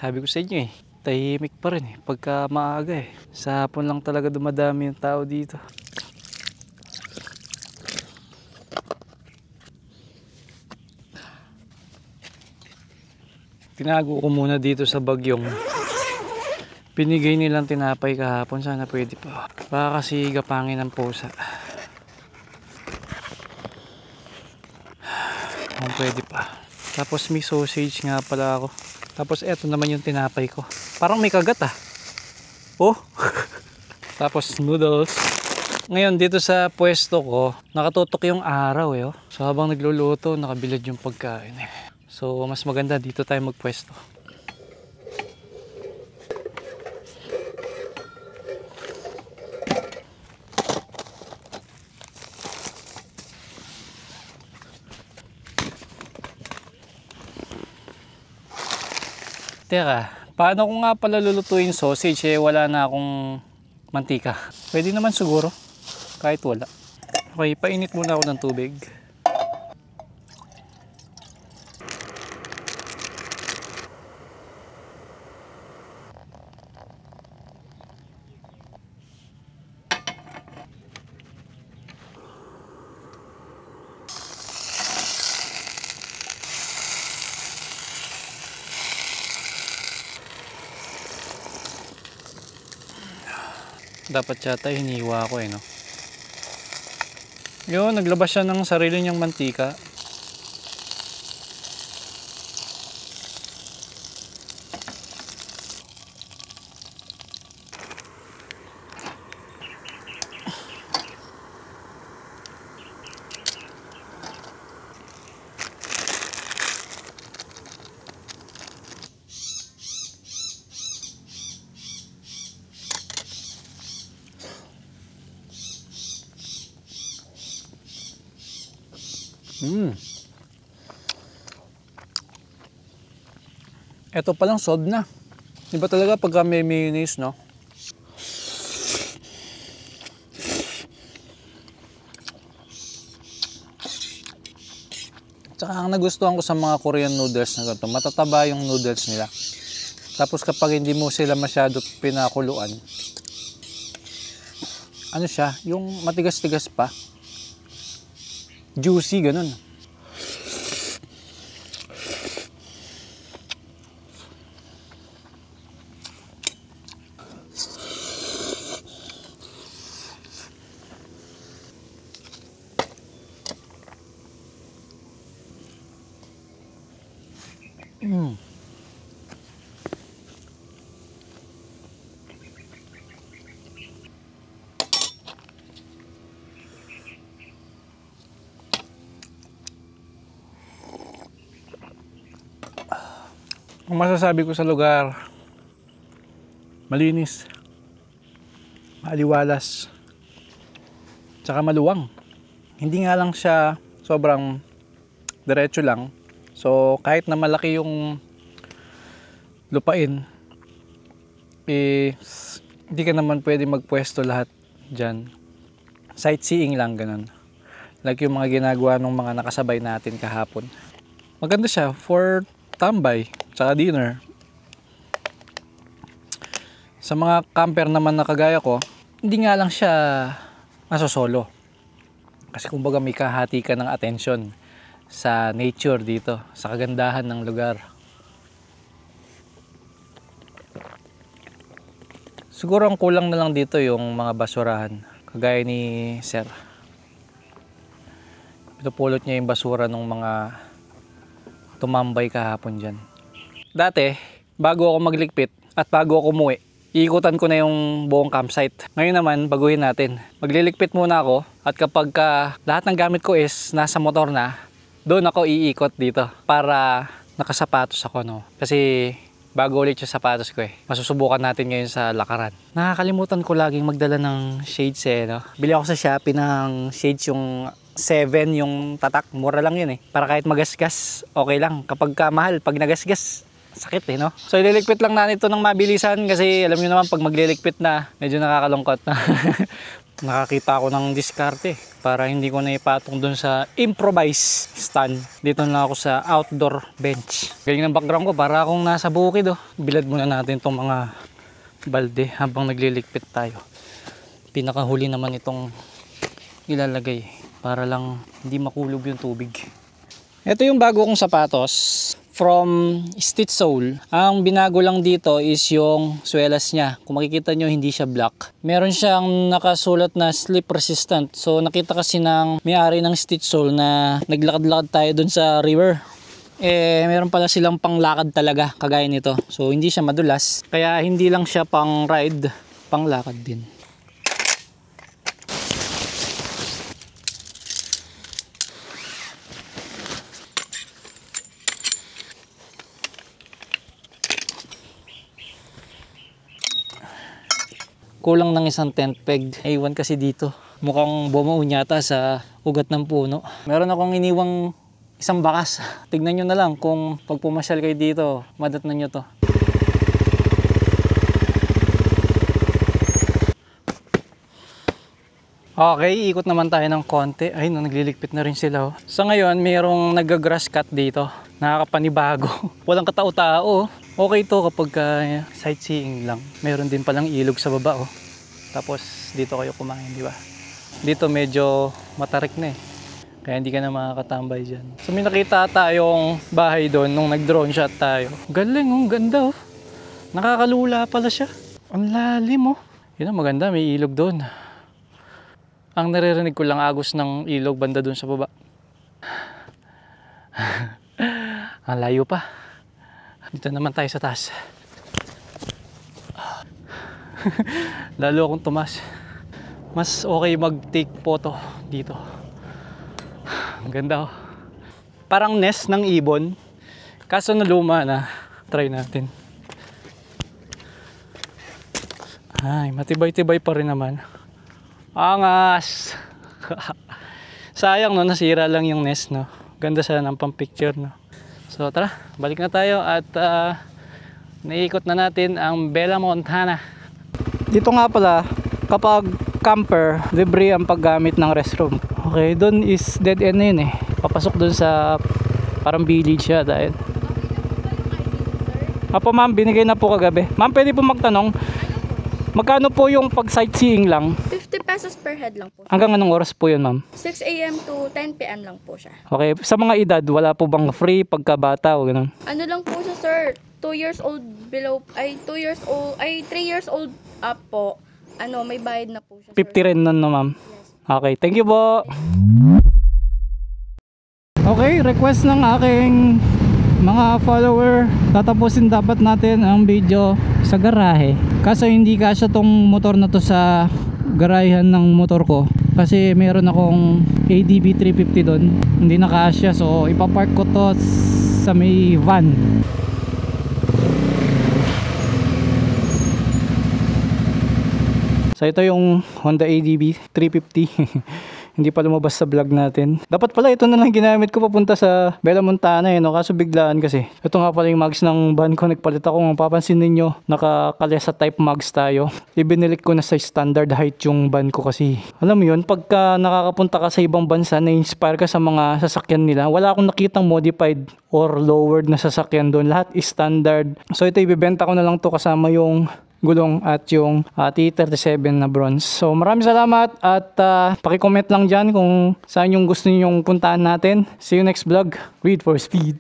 Sabi ko sa inyo tahimik pa rin pagka maaga Sa hapon lang talaga dumadami yung tao dito. Tinago ko muna dito sa bag yung binigay nilang tinapay kahapon. Sana pwede pa. Baka kasi gapangin ng pusa. Kung pwede pa. Tapos may sausage nga pala ako. Tapos eto naman yung tinapay ko. Parang may kagat Oh. Tapos noodles. Ngayon dito sa pwesto ko, nakatutok yung araw oh. So habang nagluluto, nakabilad yung pagkain So mas maganda dito tayo magpwesto. Teka, paano ko nga pala lulutuin sausage wala na akong mantika? Pwede naman siguro, kahit wala. Okay, painit muna ako ng tubig. Dapat yata hiniwa ko no. Yun, naglabas siya ng sarili niyang mantika. Ito palang solve na. Iba talaga pagka may mayonnaise, no? Tsaka ang nagustuhan ko sa mga Korean noodles na ganito, matataba yung noodles nila. Tapos kapag hindi mo sila masyado pinakuluan, ano siya, yung matigas-tigas pa. Juicy, ganun. Ang masasabi ko sa lugar, malinis, maaliwalas, tsaka maluwang. Hindi nga lang siya sobrang diretso lang. So kahit na malaki yung lupain, hindi ka naman pwede magpwesto lahat dyan. Sightseeing lang, ganun. Like yung mga ginagawa ng mga nakasabay natin kahapon. Maganda siya for tambay, tsaka dinner. Sa mga camper naman na kagaya ko, hindi nga lang siya masosolo. Kasi kumbaga may kahati ka ng atensyon sa nature dito, sa kagandahan ng lugar. Siguro ang kulang na lang dito yung mga basurahan, kagaya ni Sir. Pinupulot niya yung basura ng mga tumambay kahapon dyan. Dati, bago ako magligpit at bago ako umuwi, iikutan ko na yung buong campsite. Ngayon naman, baguhin natin. Magliligpit muna ako at kapag lahat ng gamit ko is nasa motor na, doon ako iikot dito para nakasapatos ako, no? Kasi bago ulit yung sapatos ko masusubukan natin ngayon sa lakaran. Nakakalimutan ko laging magdala ng shades no? Bili ako sa Shopee ng shades yung 7 yung tatak, mura lang yun para kahit magasgas, okay lang. Kapag mahal, pag nagasgas, sakit no? So ililigpit lang natin ito ng mabilisan kasi alam nyo naman pag magliligpit na, medyo nakakalungkot na. Nakakita ako ng diskarte para hindi ko na ipatong dun sa improvise stand. Dito na ako sa outdoor bench. Galing ng background ko, para akong nasa bukid Bilad muna natin itong mga balde habang nagliligpit tayo. Pinakahuli naman itong ilalagay para lang hindi makulog yung tubig. Ito yung bago kong sapatos from Stitch Sole. Ang binago lang dito is yung swelas niya. Kung makikita nyo, hindi siya black. Meron siyang nakasulat na slip resistant. So nakita kasi ng may-ari ng Stitch Sole na naglakad-lakad tayo dun sa river. Meron pala silang panglakad talaga kagaya nito. So hindi siya madulas. Kaya hindi lang siya pang ride, pang lakad din. Kulang ng isang tent peg. Iwan kasi dito. Mukhang bumuon yata sa ugat ng puno. Meron akong iniwang isang bakas. Tignan nyo na lang kung pag pumasyal kayo dito, madatnan nyo to. Okay, ikot naman tayo ng konti. Ay, nagliligpit na rin sila. Sa ngayon, mayroong nag-grass cut dito. Nakakapanibago. Walang katao-tao. Okay to kapag sightseeing lang. Meron din palang ilog sa baba Tapos dito kayo kumain, di ba? Dito medyo matarik na Kaya hindi ka na makakatambay dyan. So may nakita tayong bahay doon nung nag-drone shot tayo. Galing, ganda Nakakalula pala siya. Ang lalim Yun ang maganda, may ilog doon. Ang naririnig ko lang agos ng ilog banda doon sa baba. Ang layo pa. Dito naman tayo sa taas. Lalo akong tumas. Mas okay mag-take photo dito. Ang ganda oh. Parang nest ng ibon. Kaso na luma na. Try natin. Ay, matibay-tibay pa rin naman. Angas! Sayang no, nasira lang yung nest no. Ganda sana ng pang-picture no. So tara, balik na tayo at naiikot na natin ang Bella Montana. Dito nga pala, kapag camper, libre ang paggamit ng restroom. Okay, doon is dead end na yun eh. Papasok doon sa parang village siya dahil. Apo ma'am, binigay na po kagabi. Ma'am, pwede po magtanong, magkano po yung pag sightseeing lang? 50 pesos per head lang po. Hanggang anong oras po yun ma'am? 6 a.m. to 10 p.m. lang po siya. Okay, sa mga edad, wala po bang free pagkabata o ganun? Ano lang po siya, sir? 2 years old below, 2 years old, 3 years old up po. Ano, may bayad na po siya, sir. 50 rin nun no ma'am? Okay, thank you po. Okay, request ng aking mga follower, tatapusin dapat natin ang video sa garahe. Kaso hindi kasya tong motor na to sa garahehan ng motor ko. Kasi meron akong ADB 350 doon. Hindi na kasya, so ipapark ko to sa may van. So ito yung Honda ADB 350. Hindi pa lumabas sa vlog natin. Dapat pala ito na lang ginamit ko papunta sa Bella Montana eh, no? Kaso biglaan kasi. Ito nga pala yung mags ng van ko. Nagpalit ako. Kung papansin ninyo, nakakalesa type mags tayo. Ibinilik ko na sa standard height yung van ko kasi. Alam mo yun, pagka nakakapunta ka sa ibang bansa, na-inspire ka sa mga sasakyan nila. Wala akong nakitang modified or lowered na sasakyan doon. Lahat is standard. So ito ibibenta ko na lang to kasama yung gulong at yung T37 na bronze. So maraming salamat at paki-comment lang dyan kung saan yung gusto ninyong puntaan natin. See you next vlog. Read for Speed.